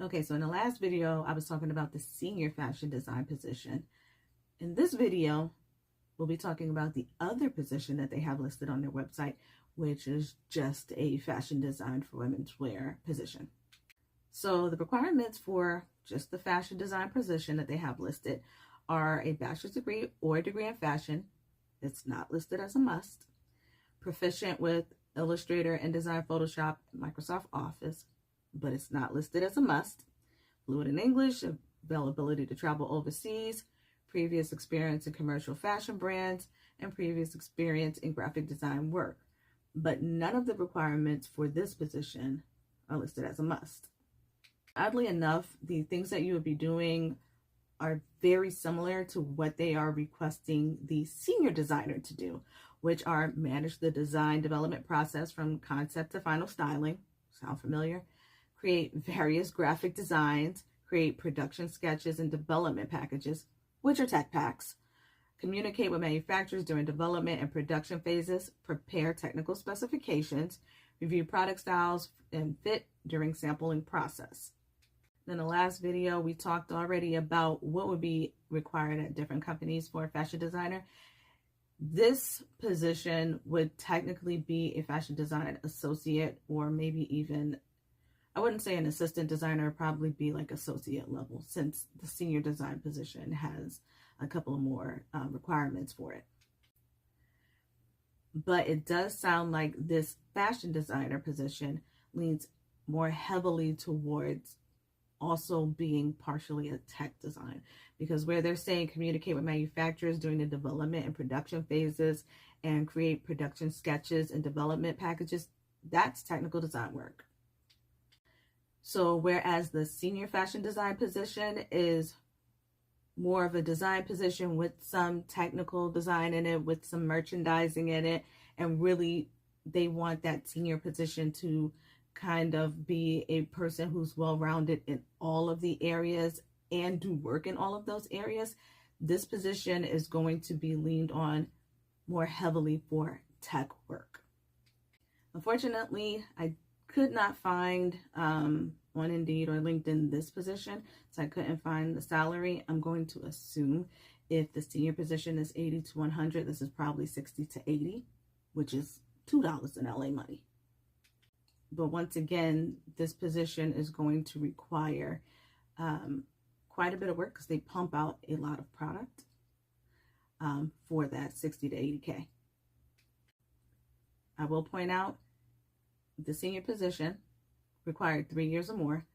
Okay, so in the last video, I was talking about the senior fashion design position. In this video, we'll be talking about the other position that they have listed on their website, which is just a fashion design for women's wear position. So the requirements for just the fashion design position that they have listed are a bachelor's degree or a degree in fashion. It's not listed as a must. Proficient with Illustrator, InDesign, Photoshop, Microsoft Office, but it's not listed as a must. Fluent in English, availability to travel overseas, previous experience in commercial fashion brands, and previous experience in graphic design work. But none of the requirements for this position are listed as a must. Oddly enough, the things that you would be doing are very similar to what they are requesting the senior designer to do, which are manage the design development process from concept to final styling. Sound familiar? Create various graphic designs, create production sketches and development packages, which are tech packs, communicate with manufacturers during development and production phases, prepare technical specifications, review product styles and fit during sampling process. In the last video, we talked already about what would be required at different companies for a fashion designer. This position would technically be a fashion design associate, or maybe even, I wouldn't say an assistant designer, probably be like associate level, since the senior design position has a couple of more requirements for it. But it does sound like this fashion designer position leans more heavily towards also being partially a tech design, because where they're saying communicate with manufacturers during the development and production phases and create production sketches and development packages, that's technical design work. So whereas the senior fashion design position is more of a design position with some technical design in it, with some merchandising in it, and really they want that senior position to kind of be a person who's well-rounded in all of the areas and do work in all of those areas, this position is going to be leaned on more heavily for tech work. Unfortunately, I could not find on Indeed or LinkedIn this position, so I couldn't find the salary. I'm going to assume if the senior position is 80 to 100, this is probably 60 to 80, which is $2 in LA money. But once again, this position is going to require quite a bit of work because they pump out a lot of product for that 60 to 80K. I will point out the senior position required 3 years or more.